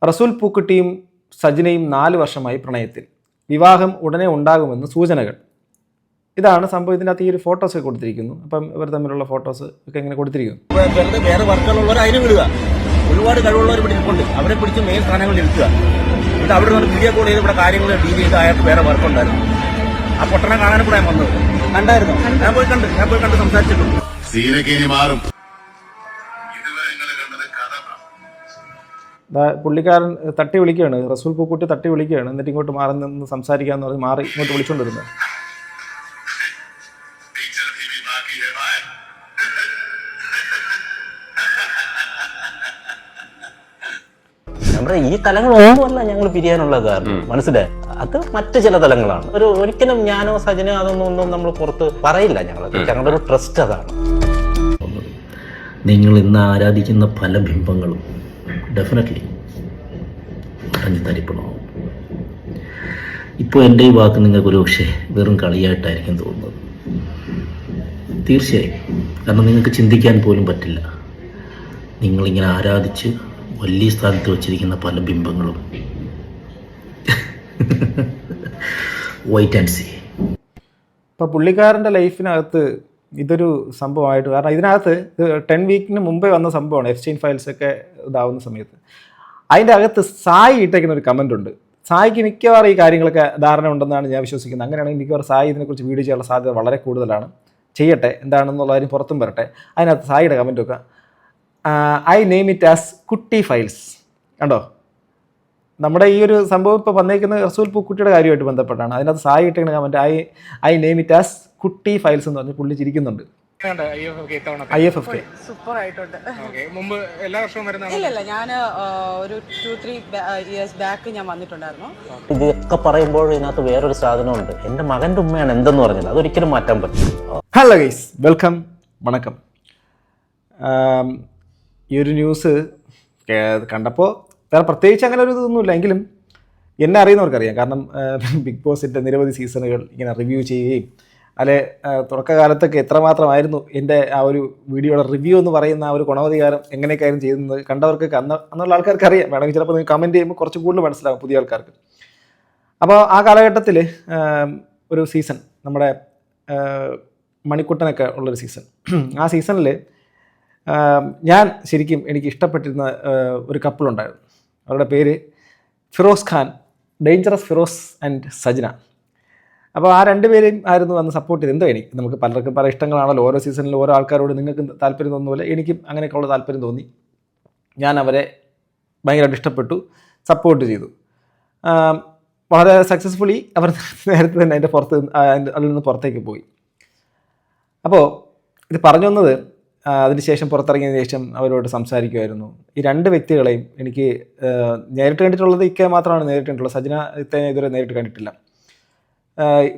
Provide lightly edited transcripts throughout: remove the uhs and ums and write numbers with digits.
റസൂൽ പൂക്കുട്ടിയും സജിനയും 4 വർഷമായി പ്രണയത്തിൽ. വിവാഹം ഉടനെ ഉണ്ടാകുമെന്ന് സൂചനകൾ. ഇതാണ് സംഭവം. ഇതിൻ്റെ അകത്ത് ഈ ഒരു ഫോട്ടോസ് ഒക്കെ കൊടുത്തിരിക്കുന്നു. അപ്പം ഇവർ തമ്മിലുള്ള ഫോട്ടോസ് ഒക്കെ ഇങ്ങനെ കൊടുത്തിരിക്കുന്നു. വേറെ വർക്കുകളുള്ളവർ അതിന് വിടുക. ഒരുപാട് കഴിവുള്ളവർ ഇവിടെ ഇരിപ്പുണ്ട്. അവരെ പിടിച്ച് മെയിൻ സ്ഥാനങ്ങളിൽ ഇരുത്തുക. എന്നിട്ട് അവിടെ നിന്ന് വീഡിയോ കോൾ ചെയ്ത് ഇവിടെ കാര്യങ്ങൾ ഡീൽ ചെയ്ത് അയാൾക്ക് വേറെ വർക്കുണ്ടായിരുന്നു. ആ പൊട്ടനെ കാണാനും കൂടെ ഞാൻ വന്നത്. കണ്ടായിരുന്നു? ഞാൻ പോയി കണ്ട് സംസാരിച്ചിട്ടുണ്ട്. പുള്ളിക്കാരൻ തട്ടി വിളിക്കുകയാണ്, റസൂൽ പൂക്കുട്ടി തട്ടി വിളിക്കുകയാണ്. എന്നിട്ട് ഇങ്ങോട്ട് മാറി നിന്ന് സംസാരിക്കാന്ന് പറഞ്ഞ് മാറി ഇങ്ങോട്ട് വിളിച്ചുകൊണ്ടിരുന്നത്. നമ്മുടെ ഈ തലങ്ങളൊന്നുമല്ല ഞങ്ങൾ പിരിയാനുള്ള കാരണം, മനസ്സിലായി. അത് മറ്റു ചില തലങ്ങളാണ്. ഒരിക്കലും ഞാനോ സജനോ അതൊന്നും നമ്മൾ പുറത്ത് പറയില്ല. ഞങ്ങളുടെ ഒരു ട്രസ്റ്റ് അതാണ്. നിങ്ങൾ ഇന്ന് ആരാധിക്കുന്ന പല ബിംബങ്ങളും ഡെഫിനറ്റ്ലി അടഞ്ഞു തരിപ്പണമാവും. ഇപ്പോൾ എൻ്റെ ഈ വാക്ക് നിങ്ങൾക്കൊരു പക്ഷേ വെറും കളിയായിട്ടായിരിക്കും തോന്നുന്നത്. തീർച്ചയായും. കാരണം നിങ്ങൾക്ക് ചിന്തിക്കാൻ പോലും പറ്റില്ല. നിങ്ങളിങ്ങനെ ആരാധിച്ച് വലിയ സ്ഥാനത്ത് വച്ചിരിക്കുന്ന പല ബിംബങ്ങളും വൈറ്റ് ആൻഡ് സീ. ഇപ്പോൾ പുള്ളിക്കാരൻ്റെ ലൈഫിനകത്ത് ഇതൊരു സംഭവമായിട്ട്, കാരണം ഇതിനകത്ത് 10 വീക്കിന് മുമ്പേ വന്ന സംഭവമാണ്. എഫ്സ്റ്റൈൻ ഫയൽസ് ഒക്കെ ഇതാവുന്ന സമയത്ത് അതിൻ്റെ അകത്ത് സായി ഇട്ടേക്കുന്ന ഒരു കമൻ്റ് ഉണ്ട്. സായിക്ക് മിക്കവാറും ഈ കാര്യങ്ങളൊക്കെ ധാരണ ഉണ്ടെന്നാണ് ഞാൻ വിശ്വസിക്കുന്നത്. അങ്ങനെയാണെങ്കിൽ മിക്കവാറും സായി ഇതിനെക്കുറിച്ച് വീഡിയോ ചെയ്യാനുള്ള സാധ്യത വളരെ കൂടുതലാണ്. ചെയ്യട്ടെ, എന്താണെന്നുള്ള കാര്യം പുറത്തും വരട്ടെ. അതിനകത്ത് സായിയുടെ കമൻ്റ് ഒക്കെ I name it as Kutty files. കണ്ടോ, നമ്മുടെ ഈ ഒരു സംഭവം ഇപ്പോൾ വന്നേക്കുന്ന റസൂൽ പൂക്കുട്ടിയുടെ കാര്യമായിട്ട് ബന്ധപ്പെട്ടാണ്. അതിനകത്ത് സായി ഇട്ടേക്കുന്ന comment I name it as Kutty files എന്ന് പറഞ്ഞ് പുള്ളി ചിരിക്കുന്നുണ്ട്. IFFK സൂപ്പർ ആയിട്ടുണ്ട്. മുമ്പ് എല്ലാ വർഷവും ഇല്ല, ഞാൻ ഒരു 2-3 ഇയേഴ്സ് ബാക്ക് ഞാൻ വന്നിട്ടുണ്ടായിരുന്നു. ഇതൊക്കെ പറയുമ്പോൾ ഇതിനകത്ത് വേറൊരു സാധനമുണ്ട്. എൻ്റെ മകൻ്റെ ഉമ്മയാണ് എന്തെന്ന് പറഞ്ഞില്ല, അതൊരിക്കലും മാറ്റാൻ പറ്റും. ഹലോ ഗൈസ്, വെൽക്കം, വണക്കം. ഈ ഒരു ന്യൂസ് കണ്ടപ്പോൾ വേറെ പ്രത്യേകിച്ച് അങ്ങനെ ഒരു ഇതൊന്നുമില്ല. എങ്കിലും എന്നെ അറിയുന്നവർക്കറിയാം. കാരണം ബിഗ് ബോസിൻ്റെ നിരവധി സീസണുകൾ ഇങ്ങനെ റിവ്യൂ ചെയ്യുകയും അല്ലെ തുടക്കകാലത്തൊക്കെ എത്രമാത്രമായിരുന്നു എൻ്റെ ആ ഒരു വീഡിയോയുടെ റിവ്യൂ എന്ന് പറയുന്ന ആ ഒരു ഗുണവധികാരം എങ്ങനെയൊക്കെയായിരുന്നു ചെയ്യുന്നത് കണ്ടവർക്കൊക്കെ അന്നുള്ള ആൾക്കാർക്ക് അറിയാം. വേണമെങ്കിൽ ചിലപ്പോൾ നിങ്ങൾ കമൻറ്റ് ചെയ്യുമ്പോൾ കുറച്ച് കൂടുതൽ മനസ്സിലാവും പുതിയ ആൾക്കാർക്ക്. അപ്പോൾ ആ കാലഘട്ടത്തിൽ ഒരു സീസൺ, നമ്മുടെ മണിക്കുട്ടനൊക്കെ ഉള്ളൊരു സീസൺ, ആ സീസണിൽ ഞാൻ ശരിക്കും എനിക്ക് ഇഷ്ടപ്പെട്ടിരുന്ന ഒരു കപ്പിളുണ്ടായിരുന്നു. അവരുടെ പേര് ഫിറോസ് ഖാൻ, ഡേഞ്ചറസ് ഫിറോസ് ആൻഡ് സജന. അപ്പോൾ ആ 2 പേരെയും ആയിരുന്നു അന്ന് സപ്പോർട്ട് ചെയ്ത്. എന്തോ എനിക്ക് നമുക്ക് പലർക്കും പല ഇഷ്ടങ്ങളാണല്ലോ. ഓരോ സീസണിൽ ഓരോ ആൾക്കാരോട് നിങ്ങൾക്ക് താല്പര്യം തോന്നുന്ന എനിക്കും അങ്ങനെയൊക്കെയുള്ള താല്പര്യം തോന്നി. ഞാൻ അവരെ ഭയങ്കരമായിട്ട് ഇഷ്ടപ്പെട്ടു, സപ്പോർട്ട് ചെയ്തു. വളരെ സക്സസ്ഫുള്ളി അവർ നേരത്തെ തന്നെ അതിൽ നിന്ന് പുറത്തേക്ക് പോയി. അപ്പോൾ ഇത് പറഞ്ഞു വന്നത്, അതിനുശേഷം പുറത്തിറങ്ങിയതിന് ശേഷം അവരോട് സംസാരിക്കുമായിരുന്നു. ഈ 2 വ്യക്തികളെയും എനിക്ക് നേരിട്ട് കണ്ടിട്ടുള്ളത് ഇക്കെ മാത്രമാണ് നേരിട്ട് കണ്ടിട്ടുള്ളത്. സജന ഇത്തേനെ ഇതുവരെ നേരിട്ട് കണ്ടിട്ടില്ല.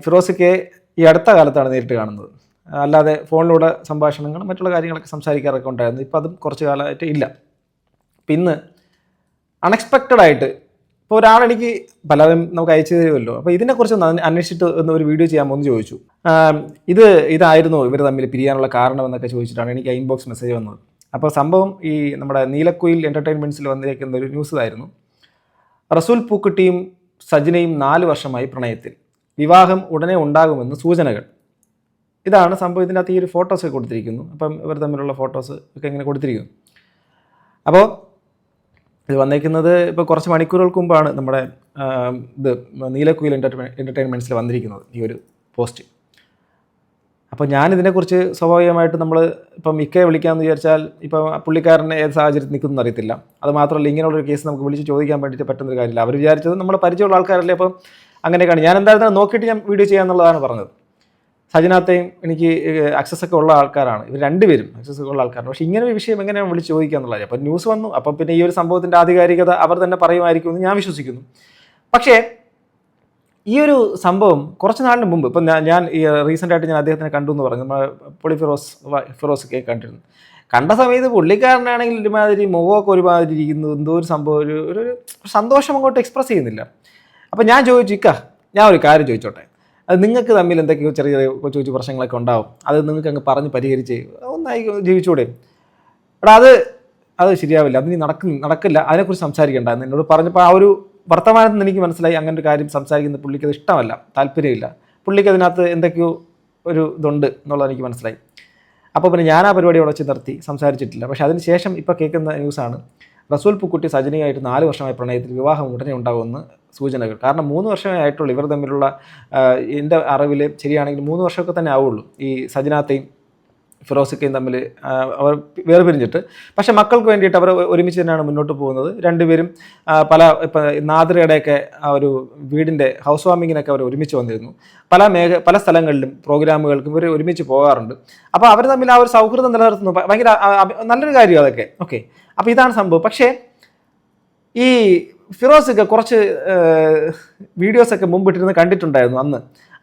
ഫിറോസിക്കെ ഈ അടുത്ത കാലത്താണ് നേരിട്ട് കാണുന്നത്. അല്ലാതെ ഫോണിലൂടെ സംഭാഷണങ്ങളും മറ്റുള്ള കാര്യങ്ങളൊക്കെ സംസാരിക്കാറൊക്കെ ഉണ്ടായിരുന്നു. ഇപ്പം അതും കുറച്ച് കാലമായിട്ട് ഇല്ല. അപ്പം ഇന്ന് അൺഎക്സ്പെക്റ്റഡ് ആയിട്ട് ഇപ്പോൾ ഒരാളെനിക്ക് പലതും നമുക്ക് അയച്ചു തരുമല്ലോ. അപ്പോൾ ഇതിനെക്കുറിച്ച് അന്വേഷിച്ചിട്ട് ഒരു വീഡിയോ ചെയ്യാമോ എന്ന് ചോദിച്ചു. ഇതായിരുന്നു ഇവർ തമ്മിൽ പിരിയാനുള്ള കാരണം എന്നൊക്കെ ചോദിച്ചിട്ടാണ് എനിക്ക് ഇൻബോക്സ് മെസ്സേജ് വന്നത്. അപ്പോൾ സംഭവം ഈ നമ്മുടെ നീലക്കുയിൽ എൻ്റർടൈൻമെൻറ്റ്സിൽ വന്നിരിക്കുന്ന ഒരു ന്യൂസ് ഇതായിരുന്നു. റസൂൽ പൂക്കുട്ടിയും സജിനയും 4 വർഷമായി പ്രണയത്തിൽ. വിവാഹം ഉടനെ ഉണ്ടാകുമെന്ന് സൂചനകൾ. ഇതാണ് സംഭവം. ഇതിൻ്റെ അകത്ത് ഈ ഒരു ഫോട്ടോസ് ഒക്കെ കൊടുത്തിരിക്കുന്നു. അപ്പം ഇവർ തമ്മിലുള്ള ഫോട്ടോസ് ഒക്കെ ഇങ്ങനെ കൊടുത്തിരിക്കുന്നു. അപ്പോൾ ഇത് വന്നേക്കുന്നത് ഇപ്പോൾ കുറച്ച് മണിക്കൂറുകൾക്ക് മുമ്പാണ് നമ്മുടെ നീലക്കുയിൽ എൻ്റർടൈൻമെൻറ്റ്സിൽ വന്നിരിക്കുന്നത് ഈ ഒരു പോസ്റ്റ്. അപ്പോൾ ഞാനിതിനെക്കുറിച്ച് സ്വാഭാവികമായിട്ട് നമ്മൾ ഇപ്പം മിക്കയെ വിളിക്കാമെന്ന് വിചാരിച്ചാൽ ഇപ്പം പുള്ളിക്കാരനെ ഏത് സാഹചര്യത്തിൽ നിൽക്കുമെന്ന് അറിയത്തില്ല. അത് മാത്രമല്ല, ഇങ്ങനെയുള്ളൊരു കേസ് നമുക്ക് വിളിച്ച് ചോദിക്കാൻ വേണ്ടിയിട്ട് പറ്റുന്നൊരു കാര്യമില്ല. അവർ വിചാരിച്ചത് നമ്മൾ പരിചയമുള്ള ആൾക്കാരല്ലേ, അപ്പം അങ്ങനെയൊക്കെയാണ്. ഞാൻ എന്തായാലും നോക്കിയിട്ട് ഞാൻ വീഡിയോ ചെയ്യാമെന്നുള്ളതാണ് പറഞ്ഞത്. സജനാത്തെയും എനിക്ക് ആക്സസ് ഒക്കെ ഉള്ള ആൾക്കാരാണ് ഇവർ 2 പേരും, ആക്സസ് ഒക്കെ ഉള്ള ആൾക്കാരാണ്. പക്ഷേ ഇങ്ങനെ ഒരു വിഷയം എങ്ങനെയാണ് വിളിച്ച് ചോദിക്കുക എന്നുള്ളത്. അപ്പോൾ ന്യൂസ് വന്നു. അപ്പം പിന്നെ ഈ ഒരു സംഭവത്തിൻ്റെ ആധികാരികത അവർ തന്നെ പറയുമായിരിക്കുമെന്ന് ഞാൻ വിശ്വസിക്കുന്നു. പക്ഷേ ഈ ഒരു സംഭവം കുറച്ച് നാളിന് മുമ്പ് ഇപ്പം ഞാൻ ഈ റീസെൻ്റായിട്ട് ഞാൻ അദ്ദേഹത്തിനെ കണ്ടു എന്ന് പറഞ്ഞു. നമ്മൾ പൊളി ഫിറോസ് ഒക്കെ കണ്ടിരുന്നു. കണ്ട സമയത്ത് പുള്ളിക്കാരനാണെങ്കിൽ ഒരുമാതിരി മുഖമൊക്കെ ഒരുമാതിരി ഇരിക്കുന്നു. എന്തോ ഒരു സംഭവം, ഒരു സന്തോഷം അങ്ങോട്ട് എക്സ്പ്രസ് ചെയ്യുന്നില്ല. അപ്പം ഞാൻ ചോദിച്ചു, ഞാൻ ഒരു കാര്യം ചോദിച്ചോട്ടെ, അത് നിങ്ങൾക്ക് തമ്മിൽ എന്തൊക്കെയോ ചെറിയ കൊച്ചു കൊച്ചു പ്രശ്നങ്ങളൊക്കെ ഉണ്ടാവും, അത് നിങ്ങൾക്ക് അങ്ങ് പറഞ്ഞ് പരിഹരിച്ച് ഒന്നായി ജീവിച്ചുകൂടെ? എടാ, അത് അത് ശരിയാവില്ല, അതിന് നടക്കില്ല, അതിനെക്കുറിച്ച് സംസാരിക്കേണ്ട എന്ന് എന്നോട് പറഞ്ഞപ്പോൾ ആ ഒരു വർത്തമാനത്തിൽ നിന്ന് എനിക്ക് മനസ്സിലായി അങ്ങനെ ഒരു കാര്യം സംസാരിക്കുന്നത് പുള്ളിക്ക് അത് ഇഷ്ടമല്ല, താല്പര്യമില്ല, പുള്ളിക്ക് അതിനകത്ത് എന്തൊക്കെയോ ഒരു ഇതുണ്ട് എന്നുള്ളത് എനിക്ക് മനസ്സിലായി. അപ്പോൾ പിന്നെ ഞാൻ ആ പരിപാടി അവിടെ വെച്ച് നിർത്തി, സംസാരിച്ചിട്ടില്ല. പക്ഷേ അതിന് ശേഷം ഇപ്പോൾ കേൾക്കുന്ന ന്യൂസാണ് റസൂൽ പൂക്കുട്ടി സജനയായിട്ട് 4 വർഷമായി പ്രണയത്തിൽ, വിവാഹം ഉടനെ ഉണ്ടാകുമെന്ന് സൂചനകൾ. കാരണം 3 വർഷമേ ആയിട്ടുള്ളൂ ഇവർ തമ്മിലുള്ള, എൻ്റെ അറിവിൽ ശരിയാണെങ്കിൽ 3 വർഷമൊക്കെ തന്നെ ആവുള്ളൂ ഈ സജനാത്തെയും ഫിറോസിക്കയും തമ്മിൽ അവർ വേർപിരിഞ്ഞിട്ട്. പക്ഷേ മക്കൾക്ക് വേണ്ടിയിട്ട് അവർ ഒരുമിച്ച് തന്നെയാണ് മുന്നോട്ട് പോകുന്നത്. രണ്ടുപേരും ഇപ്പം നാദിറയുടെയൊക്കെ ആ ഒരു വീടിൻ്റെ ഹൗസ് വാമിങ്ങിനൊക്കെ അവർ ഒരുമിച്ച് വന്നിരുന്നു. പല സ്ഥലങ്ങളിലും പ്രോഗ്രാമുകൾക്കും ഇവർ ഒരുമിച്ച് പോകാറുണ്ട്. അപ്പോൾ അവർ തമ്മിൽ ആ ഒരു സൗഹൃദം നിലനിർത്തുന്നു. ഭയങ്കര നല്ലൊരു കാര്യം അതൊക്കെ. ഓക്കെ, അപ്പോൾ ഇതാണ് സംഭവം. പക്ഷേ ഈ ഫിറോസിക്ക കുറച്ച് വീഡിയോസൊക്കെ മുമ്പിട്ടിരുന്ന് കണ്ടിട്ടുണ്ടായിരുന്നു.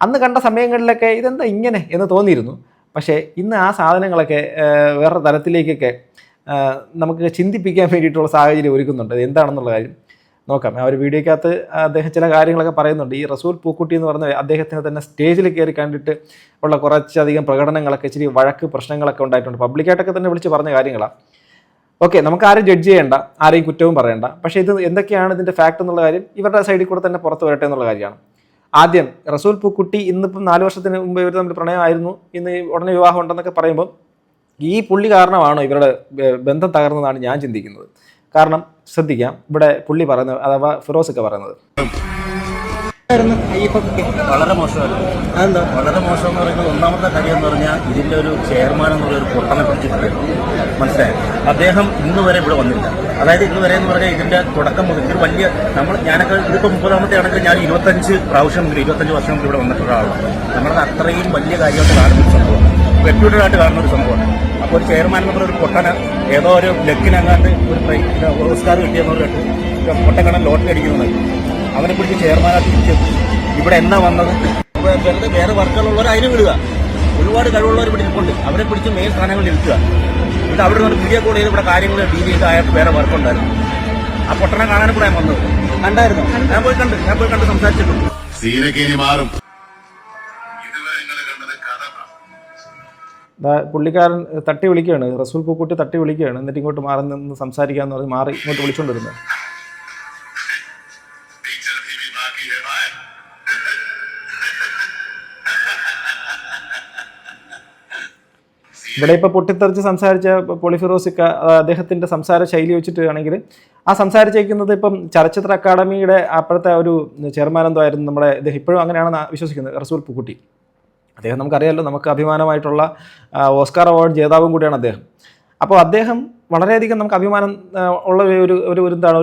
അന്ന് കണ്ട സമയങ്ങളിലൊക്കെ ഇതെന്താ ഇങ്ങനെ എന്ന് തോന്നിയിരുന്നു. പക്ഷേ ഇന്ന് ആ സാധനങ്ങളൊക്കെ വേറെ തരത്തിലേക്കൊക്കെ നമുക്ക് ചിന്തിപ്പിക്കാൻ വേണ്ടിയിട്ടുള്ള സാഹചര്യം ഒരുക്കുന്നുണ്ട്. എന്താണെന്നുള്ള കാര്യം നോക്കാം. ആ ഒരു വീഡിയോക്കകത്ത് അദ്ദേഹം ചില കാര്യങ്ങളൊക്കെ പറയുന്നുണ്ട്. ഈ റസൂൽ പൂക്കുട്ടി എന്ന് പറഞ്ഞ അദ്ദേഹത്തിന് തന്നെ സ്റ്റേജിൽ കയറി കണ്ടിട്ട് ഉള്ള കുറച്ചധികം പ്രകടനങ്ങളൊക്കെ, ഇച്ചിരി വഴക്ക് പ്രശ്നങ്ങളൊക്കെ ഉണ്ടായിട്ടുണ്ട്. പബ്ലിക്കായിട്ടൊക്കെ തന്നെ വിളിച്ച് പറഞ്ഞ കാര്യങ്ങളാണ്. ഓക്കെ, നമുക്ക് ആരും ജഡ്ജ് ചെയ്യേണ്ട, ആരെയും കുറ്റവും പറയേണ്ട. പക്ഷേ ഇത് എന്തൊക്കെയാണ് ഇതിൻ്റെ ഫാക്ട് എന്നുള്ള കാര്യം ഇവരുടെ സൈഡിൽ കൂടെ തന്നെ പുറത്ത് വരട്ടെ എന്നുള്ള കാര്യമാണ്. ആദ്യം റസൂൽ പൂക്കുട്ടി ഇന്നിപ്പം 4 വർഷത്തിന് മുമ്പ് ഇവർ തമ്മിൽ പ്രണയമായിരുന്നു, ഇന്ന് ഉടനെ വിവാഹം ഉണ്ടെന്നൊക്കെ പറയുമ്പോൾ ഈ പുള്ളി കാരണമാണോ ഇവരുടെ ബന്ധം തകർന്നതാണ് ഞാൻ ചിന്തിക്കുന്നത്. കാരണം ശ്രദ്ധിക്കാം, ഇവിടെ പുള്ളി പറയുന്നത്, അഥവാ ഫിറോസൊക്കെ പറയുന്നത് വളരെ മോശമല്ല. അതെന്താ വളരെ മോശം എന്ന് പറയുന്നത്? ഒന്നാമത്തെ കാര്യം എന്ന് പറഞ്ഞാൽ ഇതിൻ്റെ ഒരു ചെയർമാൻ എന്നുള്ളൊരു പൊട്ടനെ പിടിച്ചിട്ടുണ്ട്, മനസ്സിലായി. അദ്ദേഹം ഇന്ന് വരെ ഇവിടെ വന്നില്ല. അതായത് ഇന്ന് വരെ എന്ന് പറഞ്ഞാൽ ഇതിൻ്റെ തുടക്കം മുതൽ ഒരു വലിയ ഞാനൊക്കെ ഇതിപ്പോൾ 30ാമത്തെ ആണെങ്കിൽ ഞാൻ 25 വർഷം മുതൽ ഇവിടെ വന്നിട്ടുള്ള ആളാണ്. നമ്മളത് അത്രയും വലിയ കാര്യമായിട്ട് കാണുന്ന ഒരു സംഭവമാണ്, റെപ്യൂട്ടഡായിട്ട് കാണുന്ന ഒരു സംഭവമാണ്. അപ്പോൾ ഒരു ചെയർമാൻ എന്ന് പറഞ്ഞൊരു പൊട്ടന ഏതോ ഒരു ലക്കിനങ്ങാണ്ട് ഒരു ഓസ്കാർ കിട്ടിയെന്ന് പറഞ്ഞിട്ട് പൊട്ടക്കണൻ ലോട്ടറി അടിക്കുന്നത്, അവനെ പിടിച്ച് ചെയർമാനായിട്ട് തിരിച്ചു. ഇവിടെ എന്നാ വന്നത്? വെറുതെ വേറെ വർക്കുകളുള്ളവർ അതിന് വിടുക. ഒരുപാട് കഴിവുള്ളവർ ഇവിടെ ഇരിപ്പുണ്ട്, അവരെ പിടിച്ച് മെയിൻ സ്ഥാനങ്ങളിൽ ഇരുത്തുക. എന്നിട്ട് അവിടെ നിന്ന് വീഡിയോ കോൾ ചെയ്ത് ഇവിടെ കാര്യങ്ങൾ ഡീൽ ചെയ്ത് അയാൾക്ക് വേറെ വർക്കുണ്ടായിരുന്നു. ആ പൊട്ടനെ കാണാനും കൂടെ ഞാൻ വന്നത്. കണ്ടായിരുന്നു? ഞാൻ പോയി കണ്ട് സംസാരിച്ചിട്ടുണ്ട്. പുള്ളിക്കാരൻ തട്ടി വിളിക്കുകയാണ്, റസൂൽ പൂക്കുട്ടി തട്ടി വിളിക്കുകയാണ്. എന്നിട്ട് ഇങ്ങോട്ട് മാറി നിന്ന് സംസാരിക്കാമെന്ന് പറഞ്ഞ് മാറി ഇങ്ങോട്ട് വിളിച്ചുകൊണ്ടിരുന്നത്. ഇവിടെ ഇപ്പോൾ പൊട്ടിത്തെറിച്ച് സംസാരിച്ച പോളിഫിറോസിക്ക അദ്ദേഹത്തിൻ്റെ സംസാര ശൈലി വെച്ചിട്ട് ആണെങ്കിൽ ആ സംസാരിച്ചേക്കുന്നത് ഇപ്പം ചലച്ചിത്ര അക്കാദമിയുടെ അപ്പോഴത്തെ ഒരു ചെയർമാൻ എന്തോ ആയിരുന്നു നമ്മുടെ ഇദ്ദേഹം, ഇപ്പോഴും അങ്ങനെയാണെന്ന് വിശ്വസിക്കുന്നത്, റസൂൽ പൂക്കുട്ടി. അദ്ദേഹം നമുക്കറിയാമല്ലോ, നമുക്ക് അഭിമാനമായിട്ടുള്ള ഓസ്കാർ അവാർഡ് ജേതാവും കൂടിയാണ് അദ്ദേഹം. അപ്പോൾ അദ്ദേഹം വളരെയധികം നമുക്ക് അഭിമാനം ഉള്ള ഒരു എന്താണ്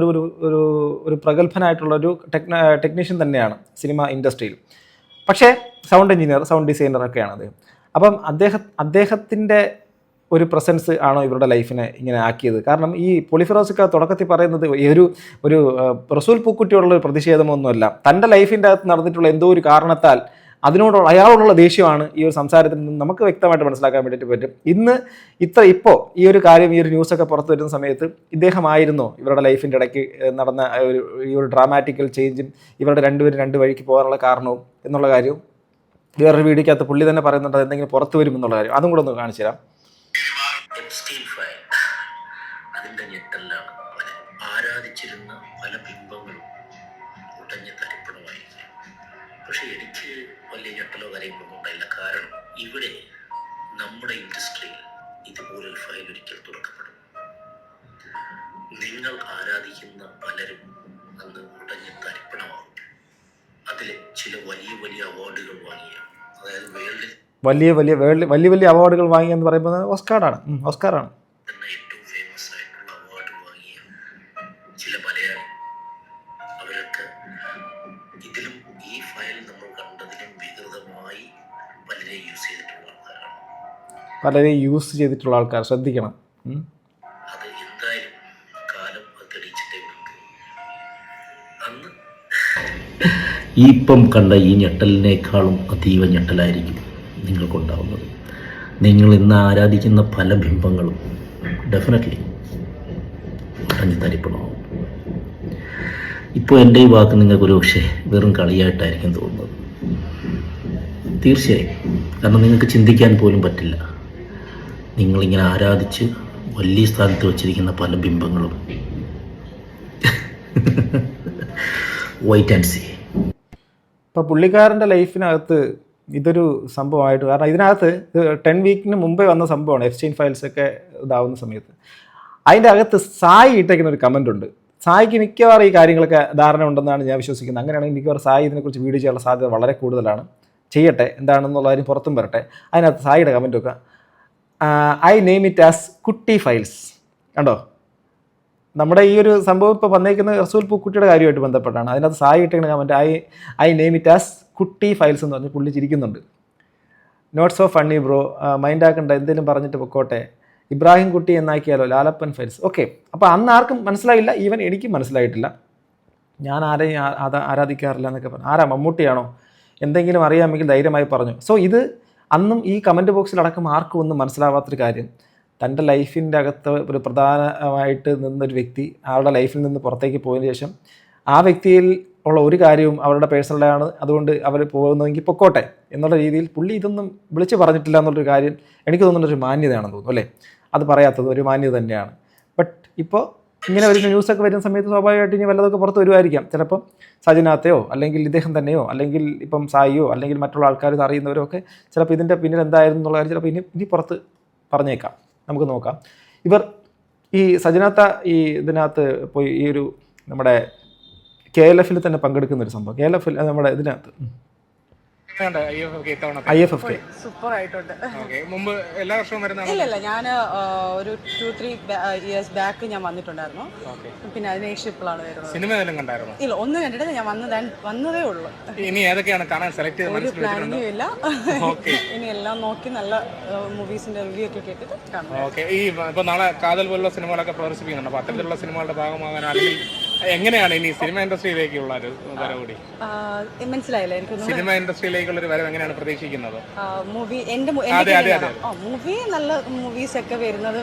ഒരു പ്രഗത്ഭനായിട്ടുള്ള ഒരു ടെക്നീഷ്യൻ തന്നെയാണ് സിനിമ ഇൻഡസ്ട്രിയിൽ. പക്ഷേ സൗണ്ട് എഞ്ചിനീയർ, സൗണ്ട് ഡിസൈനറൊക്കെയാണ് അദ്ദേഹം. അപ്പം അദ്ദേഹത്തിൻ്റെ ഒരു പ്രസൻസ് ആണോ ഇവരുടെ ലൈഫിനെ ഇങ്ങനെ ആക്കിയത്? കാരണം ഈ പോളിഫിറോസിക്ക തുടക്കത്തിൽ പറയുന്നത് ഒരു റസൂൽ പൂക്കുട്ടിയോടുള്ള ഒരു പ്രതിഷേധമൊന്നുമല്ല, തൻ്റെ ലൈഫിൻ്റെ അകത്ത് നടന്നിട്ടുള്ള എന്തോ ഒരു കാരണത്താൽ അയാളോടുള്ള ദേഷ്യമാണ് ഈ ഒരു സംസാരത്തിൽ നിന്ന് നമുക്ക് വ്യക്തമായിട്ട് മനസ്സിലാക്കാൻ വേണ്ടിയിട്ട് പറ്റും. ഇപ്പോൾ ഈ ഒരു കാര്യം, ഈ ഒരു ന്യൂസൊക്കെ പുറത്തു വരുന്ന സമയത്ത് ഇദ്ദേഹമായിരുന്നോ ഇവരുടെ ലൈഫിൻ്റെ ഇടയ്ക്ക് നടന്ന ഈ ഒരു ഡ്രാമാറ്റിക്കൽ ചേഞ്ചും ഇവരുടെ രണ്ടുപേരും രണ്ട് വഴിക്ക് പോകാനുള്ള കാരണവും എന്നുള്ള കാര്യവും വേറൊരു വീഡിയോക്കകത്ത് പുള്ളി തന്നെ പറയുന്നുണ്ട്, എന്തെങ്കിലും പുറത്തു വരുമെന്നുള്ള കാര്യം. അതും കൂടെ ഒന്ന് കാണിച്ചു തരാം. അതിൻ്റെ ഞെട്ടലാണ് ആരാധിച്ചിരുന്ന പല ബിംബങ്ങളും ഉടഞ്ഞ തരിപ്പണമായിരിക്കും. പക്ഷെ എനിക്ക് വലിയ ഞെട്ടലോ കാര്യങ്ങളൊന്നും ഉണ്ടായില്ല. കാരണം ഇവിടെ നമ്മുടെ ഇൻഡസ്ട്രിയിൽ ഇതുപോലൊരു ഫയൽ ഒരിക്കൽ തുറക്കപ്പെടും. നിങ്ങൾ ആരാധിക്കുന്ന പലരും അന്ന് ഉടഞ്ഞ തരിപ്പണമാകും. അതിൽ ചില വലിയ അവാർഡുകൾ വാങ്ങിയ, അതായത് വേൾഡിൽ വലിയ അവാർഡുകൾ വാങ്ങിയെന്ന് പറയുന്നത് ഓസ്കാറാണ്. ഏറ്റവും ഫേമസ് ആയിട്ടുള്ള അവാർഡ് വാങ്ങിയ ചില മലയാളി, അവരൊക്കെ ഇതിലും ഈ ഫയൽ നമ്മൾ കണ്ടതിലും വികൃതമായി പലരെ യൂസ് ചെയ്തിട്ടുള്ള ആൾക്കാർ. ശ്രദ്ധിക്കണം. അത് എന്തായാലും കാലം അത് തെളിയിച്ചിട്ടേ ഉള്ളൂ. അന്ന് ഈ ഇപ്പം കണ്ട ഈ ഞെട്ടലിനേക്കാളും അതീവ ഞെട്ടലായിരിക്കും നിങ്ങൾക്കുണ്ടാവുന്നത്. നിങ്ങൾ ഇന്ന് ആരാധിക്കുന്ന പല ബിംബങ്ങളും ഡെഫിനറ്റ്ലി ഉടഞ്ഞു തരിപ്പണമാവും. ഇപ്പോൾ എൻ്റെ ഈ വാക്ക് നിങ്ങൾക്കൊരു പക്ഷേ വെറും കളിയായിട്ടായിരിക്കും തോന്നുന്നത്. തീർച്ചയായും. കാരണം നിങ്ങൾക്ക് ചിന്തിക്കാൻ പോലും പറ്റില്ല, നിങ്ങളിങ്ങനെ ആരാധിച്ച് വലിയ സ്ഥാനത്ത് വച്ചിരിക്കുന്ന പല ബിംബങ്ങളും വൈറ്റ് ആൻഡ് സീ. ഇപ്പോൾ പുള്ളിക്കാരൻ്റെ ലൈഫിനകത്ത് ഇതൊരു സംഭവമായിട്ട്, കാരണം ഇതിനകത്ത് 10 വീക്കിന് മുമ്പേ വന്ന സംഭവമാണ് എഫ്സ്റ്റൈൻ ഫയൽസൊക്കെ ഇതാവുന്ന സമയത്ത്. അതിൻ്റെ അകത്ത് സായി ഇട്ടേക്കുന്ന ഒരു കമൻ്റ് ഉണ്ട്. സായിക്ക് മിക്കവാറും ഈ കാര്യങ്ങളൊക്കെ ധാരണ ഉണ്ടെന്നാണ് ഞാൻ വിശ്വസിക്കുന്നത്. അങ്ങനെയാണെങ്കിൽ മിക്കവാറും സായി ഇതിനെക്കുറിച്ച് വീഡിയോ ചെയ്യാനുള്ള സാധ്യത വളരെ കൂടുതലാണ്. ചെയ്യട്ടെ, എന്താണെന്നുള്ള കാര്യം പുറത്തും വരട്ടെ. അതിനകത്ത് സായിയുടെ കമൻ്റ് ഒക്കെ I name it as Kutty files. കണ്ടോ, നമ്മുടെ ഈ ഒരു സംഭവം ഇപ്പോൾ വന്നേക്കുന്ന റസൂൽ പൂക്കുട്ടിയുടെ കാര്യമായിട്ട് ബന്ധപ്പെട്ടാണ്. അതിനകത്ത് സായി ഇട്ടേക്കുന്ന comment I name it as Kutty files എന്ന് പറഞ്ഞ് പുള്ളി ചിരിക്കുന്നുണ്ട്. Not so funny bro, mind ആക്കണ്ട, എന്തെങ്കിലും പറഞ്ഞിട്ട് പൊക്കോട്ടെ, ഇബ്രാഹിം കുട്ടി എന്നാക്കിയാലോ, ലാലപ്പൻ ഫയൽസ്. ഓക്കെ, അപ്പോൾ അന്ന് ആർക്കും മനസ്സിലായില്ല, ഈവൻ എനിക്കും മനസ്സിലായിട്ടില്ല. ഞാൻ ആരെയും ആരാധിക്കാറില്ല എന്നൊക്കെ പറഞ്ഞു. ആരാ, മമ്മൂട്ടിയാണോ? എന്തെങ്കിലും അറിയാമെങ്കിൽ ധൈര്യമായി പറഞ്ഞു. സോ ഇത് അന്നും ഈ കമൻറ്റ് ബോക്സിലടക്കം ആർക്കും ഒന്നും മനസ്സിലാവാത്തൊരു കാര്യം, തൻ്റെ ലൈഫിൻ്റെ അകത്ത് ഒരു പ്രധാനമായിട്ട് നിന്നൊരു വ്യക്തി അവരുടെ ലൈഫിൽ നിന്ന് പുറത്തേക്ക് പോയതിന് ശേഷം ആ വ്യക്തിയിൽ ഉള്ള ഒരു കാര്യവും അവരുടെ പേഴ്സണലാണ്, അതുകൊണ്ട് അവർ പോകുന്നതെങ്കിൽ പൊക്കോട്ടെ എന്നുള്ള രീതിയിൽ പുള്ളി ഇതൊന്നും വിളിച്ച് പറഞ്ഞിട്ടില്ല എന്നുള്ളൊരു കാര്യം എനിക്ക് തോന്നുന്നൊരു മാന്യതയാണെന്ന് തോന്നുന്നു അല്ലേ. അത് പറയാത്തത് ഒരു മാന്യത തന്നെയാണ്. ബട്ട് ഇപ്പോൾ ഇങ്ങനെ ഒരു ന്യൂസൊക്കെ വരുന്ന സമയത്ത് സ്വാഭാവികമായിട്ട് ഇനി വല്ലതൊക്കെ പുറത്ത് വരുമായിരിക്കാം. ചിലപ്പം സജിനാഥയോ അല്ലെങ്കിൽ ഇദ്ദേഹം തന്നെയോ അല്ലെങ്കിൽ ഇപ്പം സായിയോ അല്ലെങ്കിൽ മറ്റുള്ള ആൾക്കാർ അറിയുന്നവരോ ഒക്കെ ചിലപ്പോൾ ഇതിൻ്റെ പിന്നിൽ എന്തായിരുന്നു എന്നുള്ള കാര്യം ചിലപ്പോൾ ഇനി പുറത്ത് പറഞ്ഞേക്കാം. നമുക്ക് നോക്കാം. ഇവർ ഈ സജിനാഥ ഈ ഇതിനകത്ത് പോയി ഈ ഒരു നമ്മുടെ KLF-ൽ തന്നെ പങ്കെടുക്കുന്ന ഒരു സംഭവം. KLF നമ്മുടെ ഇതിനകത്ത് IFFK സൂപ്പർ ആയിട്ടുണ്ട്. മുമ്പ് എല്ലാ വർഷവും വരുന്ന ഇല്ല, ഞാൻ ഒരു 2-3 ഇയേഴ്സ് ബാക്ക് ഞാൻ വന്നിട്ടുണ്ടായിരുന്നു. പിന്നെ അതിനുശേഷം ഇപ്പോഴാണ് വരുന്നത്. സിനിമ ഏതെങ്കിലും കണ്ടായിരുന്നു? ഇല്ല, ഒന്നും കണ്ടിട്ട് ഞാൻ വന്നതേ ഉള്ളൂ. ഇനി ഏതൊക്കെയാണ് കാണാൻ സെലക്ട് ചെയ്ത് ഒരു പ്ലാനിങ്ങും ഇല്ല. ഇനി എല്ലാം നോക്കി നല്ല മൂവീസിന്റെ റിവ്യൂ ഒക്കെ കേട്ടിട്ട് കാണാം. ഓക്കെ, ഈ ഇപ്പൊ നാളെ കാതൽ പോലുള്ള സിനിമകളൊക്കെ പ്രദർശിപ്പിക്കുന്നുണ്ട്. അപ്പൊ അത്തരത്തിലുള്ള സിനിമകളുടെ ഭാഗമാകാൻ അല്ലെങ്കിൽ എങ്ങനെയാണ് ഇനി സിനിമ ഇൻഡസ്ട്രിയിലേക്കുള്ള ഒരു വരവ് കൂടി? മനസ്സിലായില്ല എനിക്കൊന്നും. സിനിമ ഇൻഡസ്ട്രിയിലേക്കുള്ള ഒരു വരവ് എങ്ങനെയാണ് പ്രതീക്ഷിക്കുന്നത്? മൂവി മൂവി നല്ല മൂവീസ് ഒക്കെ വരുന്നത്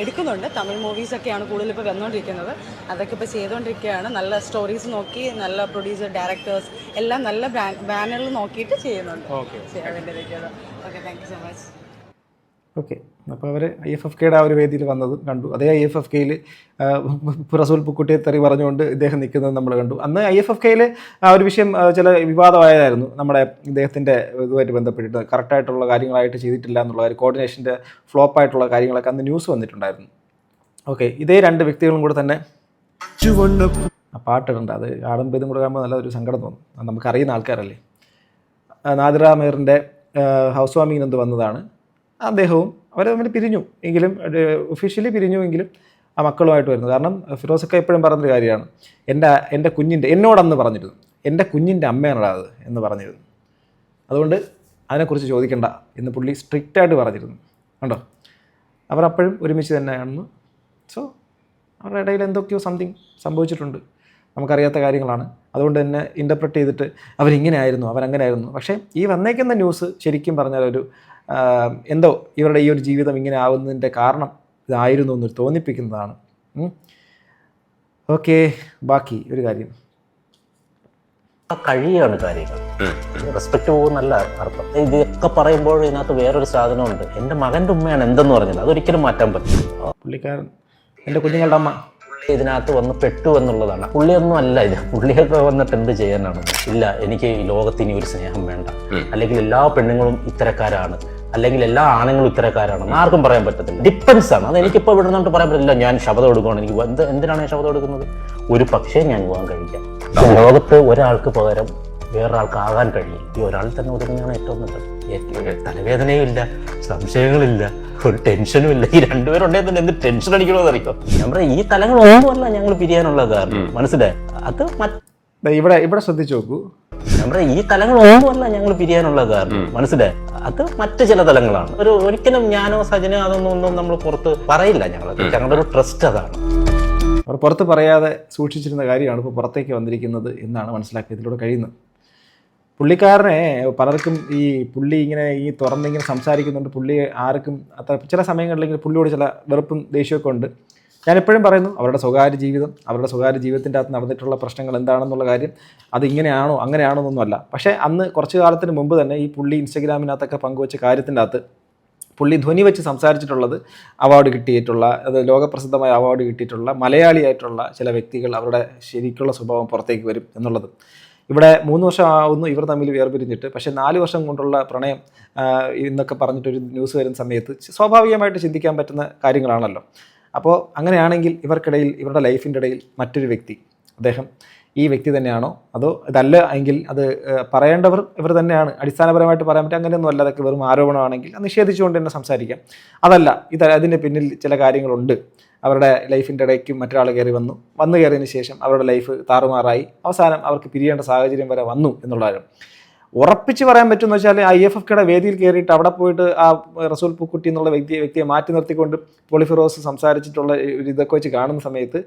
എടുക്കുന്നുണ്ട്. തമിഴ് മൂവീസ് ഒക്കെയാണ് കൂടുതൽ ഇപ്പോൾ വന്നുകൊണ്ടിരിക്കുന്നത്. അതൊക്കെ ഇപ്പോൾ ചെയ്തുകൊണ്ടിരിക്കുകയാണ്. നല്ല സ്റ്റോറീസ് നോക്കി നല്ല പ്രൊഡ്യൂസർ ഡയറക്ടേഴ്സ് എല്ലാം നല്ല ബാനറിൽ നോക്കിയിട്ട് ചെയ്യുന്നുണ്ട്. ചെയ്യാൻ വേണ്ടിയിരിക്കുന്നത്. Okay, thank you so much. Okay, അപ്പോൾ അവർ IFFKയുടെ ആ ഒരു വേദിയിൽ വന്നത് കണ്ടു. അതേ IFFKയിൽ റസൂൽ പൂക്കുട്ടിയെ തെറി പറഞ്ഞുകൊണ്ട് ഇദ്ദേഹം നിൽക്കുന്നത് നമ്മൾ കണ്ടു. അന്ന് IFFKയിൽ ആ ഒരു വിഷയം ചില വിവാദമായതായിരുന്നു. നമ്മുടെ ഇദ്ദേഹത്തിൻ്റെ ഇതുമായിട്ട് ബന്ധപ്പെട്ടിട്ട് കറക്റ്റായിട്ടുള്ള കാര്യങ്ങളായിട്ട് ചെയ്തിട്ടില്ല എന്നുള്ള കാര്യം, കോർഡിനേഷൻ്റെ ഫ്ലോപ്പായിട്ടുള്ള കാര്യങ്ങളൊക്കെ അന്ന് ന്യൂസ് വന്നിട്ടുണ്ടായിരുന്നു. ഓക്കെ, ഇതേ രണ്ട് വ്യക്തികളും കൂടെ തന്നെ ആ പാട്ടിട്ടുണ്ട്. അത് ആടുമ്പോൾ ഇതും കൂടെ കാണുമ്പോൾ നല്ല ഒരു സങ്കടം തോന്നും. അത് നമുക്കറിയുന്ന ആൾക്കാരല്ലേ. നാദിറ മേറിൻ്റെ ഹൗസ് വാമിങ്ങിന് എന്ത് വന്നതാണ്. അദ്ദേഹവും അവർ തമ്മിൽ പിരിഞ്ഞു എങ്കിലും ഒഫീഷ്യലി പിരിഞ്ഞു എങ്കിലും ആ മക്കളുമായിട്ട് വരുന്നത്. കാരണം ഫിറോസൊക്കെ എപ്പോഴും പറഞ്ഞൊരു കാര്യമാണ്, എൻ്റെ കുഞ്ഞിൻ്റെ എന്നോടന്ന് പറഞ്ഞിരുന്നു, എൻ്റെ കുഞ്ഞിൻ്റെ അമ്മയാണ് അത് എന്ന് പറഞ്ഞിരുന്നു. അതുകൊണ്ട് അതിനെക്കുറിച്ച് ചോദിക്കണ്ട എന്ന് പുള്ളി സ്ട്രിക്റ്റായിട്ട് പറഞ്ഞിരുന്നു. കണ്ടോ, അവർ അപ്പോഴും ഒരുമിച്ച് തന്നെയാണെന്ന്. സോ അവരുടെ ഇടയിൽ എന്തൊക്കെയോ സംതിങ് സംഭവിച്ചിട്ടുണ്ട്, നമുക്കറിയാത്ത കാര്യങ്ങളാണ്. അതുകൊണ്ട് തന്നെ ഇൻ്റർപ്രറ്റ് ചെയ്തിട്ട് അവരിങ്ങനെ ആയിരുന്നു, അവരങ്ങനെ ആയിരുന്നു. പക്ഷേ ഈ വന്നേക്കുന്ന ന്യൂസ് ശരിക്കും പറഞ്ഞാൽ ഒരു എന്തോ ഇവരുടെ ഈ ഒരു ജീവിതം ഇങ്ങനെ ആവുന്നതിൻ്റെ കാരണം ഇതായിരുന്നു എന്നൊരു തോന്നിപ്പിക്കുന്നതാണ്. ഓക്കെ, ബാക്കി ഒരു കാര്യം കഴിയാണ് കാര്യങ്ങൾ. റെസ്പെക്ട് പോകുന്നല്ല അർത്ഥം. ഇതൊക്കെ പറയുമ്പോൾ ഇതിനകത്ത് വേറൊരു സാധനമുണ്ട്. എൻ്റെ മകൻ്റെ ഉമ്മയാണ് എന്തെന്ന് പറഞ്ഞത്, അതൊരിക്കലും മാറ്റാൻ പറ്റും. പുള്ളിക്കാരൻ എൻ്റെ കുഞ്ഞുങ്ങളുടെ അമ്മ ഇതിനകത്ത് വന്ന് പെട്ടു എന്നുള്ളതാണ്. പുള്ളിയൊന്നും അല്ല ഇത്. പുള്ളിയൊക്കെ വന്നിട്ട് എന്ത് ചെയ്യാനാണ്? ഇല്ല, എനിക്ക് ഈ ലോകത്ത് ഇനി ഒരു സ്നേഹം വേണ്ട, അല്ലെങ്കിൽ എല്ലാ പെണ്ണുങ്ങളും ഇത്തരക്കാരാണ്, അല്ലെങ്കിൽ എല്ലാ ആണുങ്ങളും ഇത്തരക്കാരാണെന്ന് ആർക്കും പറയാൻ പറ്റത്തില്ല. ഡിപ്പെൻസ് ആണ്. അത് എനിക്കിപ്പോൾ ഇവിടെ നിന്നിട്ട് പറയാൻ പറ്റില്ല ഞാൻ ശബ്ദം എടുക്കുകയാണ്, എനിക്ക് എന്തിനാണ് ഞാൻ ശബ്ദം എടുക്കുന്നത്? ഒരു പക്ഷേ ഞാൻ വിവാഹം കഴിക്കാം. ലോകത്ത് ഒരാൾക്ക് പകരം വേറൊരാൾക്ക് ആകാൻ കഴിയും. ഈ ഒരാൾ തന്നെ ഒതുങ്ങുന്നതാണ് ഏറ്റവും നല്ലത്. തലവേദനയും ഇല്ല, സംശയങ്ങളില്ല, ഒരു ടെൻഷനും ഇല്ല. ഈ രണ്ടുപേരുണ്ടെങ്കിൽ തന്നെ എന്ത് ടെൻഷൻ അടിക്കണമെന്ന് അറിയാം. ഞാൻ പറയാം, ഈ തലങ്ങളൊന്നുമല്ല ഞങ്ങൾ പിരിയാനുള്ള കാരണം. മനസ്സിലായി? അത് ഇവിടെ ശ്രദ്ധിച്ചു നോക്കൂ. ഞാൻ പറയാം, ഈ തലങ്ങളൊന്നുമല്ല ഞങ്ങൾ പിരിയാനുള്ള കാരണം. മനസ്സിലായി? അത് മറ്റു ചില തലങ്ങളാണ്. ഒരിക്കലും ഞാനോ സജനോ അതൊന്നും നമ്മൾ പുറത്ത് പറയില്ല. ഞങ്ങളുടെ ഒരു ട്രസ്റ്റ് അതാണ്. അവർ പുറത്ത് പറയാതെ സൂക്ഷിച്ചിരുന്ന കാര്യമാണ് ഇപ്പോൾ പുറത്തേക്ക് വന്നിരിക്കുന്നത് എന്നാണ് മനസ്സിലാക്കിയതിലൂടെ കഴിയുന്നത്. പുള്ളിക്കാരനെ പലർക്കും പുള്ളി ഇങ്ങനെ തുറന്നിങ്ങനെ സംസാരിക്കുന്നുണ്ട്. പുള്ളി ആർക്കും അത്ര ചില സമയങ്ങളിലെങ്കിൽ പുള്ളിയോട് ചില വെറുപ്പും ദേഷ്യമൊക്കെ ഉണ്ട്. ഞാനെപ്പോഴും പറയുന്നു, അവരുടെ സ്വകാര്യ ജീവിതത്തിൻ്റെ അകത്ത് നടന്നിട്ടുള്ള പ്രശ്നങ്ങൾ എന്താണെന്നുള്ള കാര്യം അത് ഇങ്ങനെയാണോ അങ്ങനെയാണോ എന്നൊന്നുമല്ല. പക്ഷേ അന്ന് കുറച്ച് കാലത്തിന് മുമ്പ് തന്നെ ഈ പുള്ളി ഇൻസ്റ്റഗ്രാമിനകത്തൊക്കെ പങ്കുവച്ച കാര്യത്തിൻ്റെ അകത്ത് പുള്ളി ധ്വനി വെച്ച് സംസാരിച്ചിട്ടുള്ളത് അവാർഡ് കിട്ടിയിട്ടുള്ള, അത് ലോകപ്രസിദ്ധമായ അവാർഡ് കിട്ടിയിട്ടുള്ള മലയാളിയായിട്ടുള്ള ചില വ്യക്തികൾ അവരുടെ ശരിക്കുള്ള സ്വഭാവം പുറത്തേക്ക് വരും എന്നുള്ളത്. ഇവിടെ 3 വർഷം ആവുന്നു ഇവർ തമ്മിൽ വേർപിരിഞ്ഞിട്ട്, പക്ഷേ 4 വർഷം കൊണ്ടുള്ള പ്രണയം എന്നൊക്കെ പറഞ്ഞിട്ടൊരു ന്യൂസ് വരുന്ന സമയത്ത് സ്വാഭാവികമായിട്ട് ചിന്തിക്കാൻ പറ്റുന്ന കാര്യങ്ങളാണല്ലോ. അപ്പോൾ അങ്ങനെയാണെങ്കിൽ ഇവർക്കിടയിൽ, ഇവരുടെ ലൈഫിൻ്റെ ഇടയിൽ മറ്റൊരു വ്യക്തി, അദ്ദേഹം ഈ വ്യക്തി തന്നെയാണോ, അതോ ഇതല്ല എങ്കിൽ അത് പറയേണ്ടവർ ഇവർ തന്നെയാണ്, അടിസ്ഥാനപരമായിട്ട് പറയാൻ പറ്റും. അങ്ങനെയൊന്നും അല്ല, അതൊക്കെ വെറും ആരോപണമാണെങ്കിൽ അത് നിഷേധിച്ചുകൊണ്ട് തന്നെ സംസാരിക്കാം. അതല്ല, അതിൻ്റെ പിന്നിൽ ചില കാര്യങ്ങളുണ്ട്. അവരുടെ ലൈഫിൻ്റെ ഇടയ്ക്ക് മറ്റൊരാൾ വന്നു കയറിയതിന് ശേഷം അവരുടെ ലൈഫ് താറുമാറായി, അവസാനം അവർക്ക് പിരിയേണ്ട സാഹചര്യം വരെ വന്നു എന്നുള്ളതാണ്. ഉറപ്പിച്ച് പറയാൻ പറ്റുമെന്ന് വെച്ചാൽ IFFKയുടെ വേദിയിൽ കയറിയിട്ട് അവിടെ പോയിട്ട് ആ റസൂൽ പൂക്കുട്ടി എന്നുള്ള വ്യക്തിയെ മാറ്റി നിർത്തിക്കൊണ്ട് പോളി ഫിറോസ് സംസാരിച്ചിട്ടുള്ള ഇതൊക്കെ വെച്ച് കാണുന്ന സമയത്ത്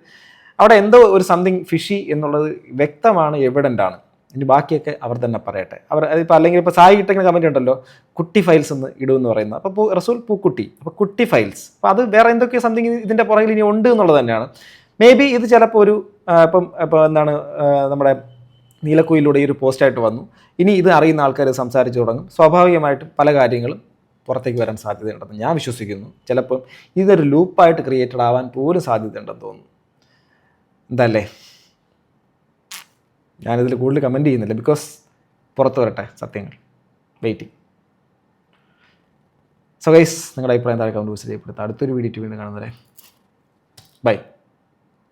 അവിടെ എന്തോ ഒരു സംതിങ് ഫിഷി എന്നുള്ളത് വ്യക്തമാണ്, എവിഡൻ്റ് ആണ്. ഇനി ബാക്കിയൊക്കെ അവർ തന്നെ പറയട്ടെ. ഇപ്പോൾ അല്ലെങ്കിൽ ഇപ്പോൾ സായി ഇട്ടങ്ങനെ കമൻറ്റ് ഉണ്ടല്ലോ, കുട്ടി ഫയൽസ് എന്ന് ഇടുമെന്ന് പറയുന്നത്. അപ്പോൾ റസൂൽ പൂക്കുട്ടി, അപ്പോൾ കുട്ടി ഫയൽസ്, അപ്പോൾ അത് വേറെ എന്തൊക്കെ സംതിങ് ഇതിൻ്റെ പുറകിൽ ഇനി ഉണ്ട് എന്നുള്ളത് തന്നെയാണ്. മേ ബി ഇത് ചിലപ്പോൾ ഒരു ഇപ്പോൾ എന്താണ് നമ്മുടെ നീലക്കുയിലൂടെ ഈ ഒരു പോസ്റ്റായിട്ട് വന്നു. ഇനി ഇത് അറിയുന്ന ആൾക്കാർ സംസാരിച്ച് തുടങ്ങും. സ്വാഭാവികമായിട്ടും പല കാര്യങ്ങളും പുറത്തേക്ക് വരാൻ സാധ്യതയുണ്ടെന്ന് ഞാൻ വിശ്വസിക്കുന്നു. ചിലപ്പം ഇതൊരു ലൂപ്പായിട്ട് ക്രിയേറ്റഡ് ആവാൻ പോലും സാധ്യതയുണ്ടെന്ന് തോന്നുന്നു. എന്തല്ലേ, ഞാനിതിൽ കൂടുതൽ കമൻറ്റ് ചെയ്യുന്നില്ല, ബിക്കോസ് പുറത്ത് വരട്ടെ സത്യങ്ങൾ. വെയിറ്റിംഗ്. സോ ഗൈസ്, നിങ്ങളുടെ അഭിപ്രായം താഴെ കമൻറ്റ് ബോക്സിൽ രേഖപ്പെടുത്തുക. അടുത്തൊരു വീഡിയോ വീണ്ടും കാണുന്നവരെ ബൈ.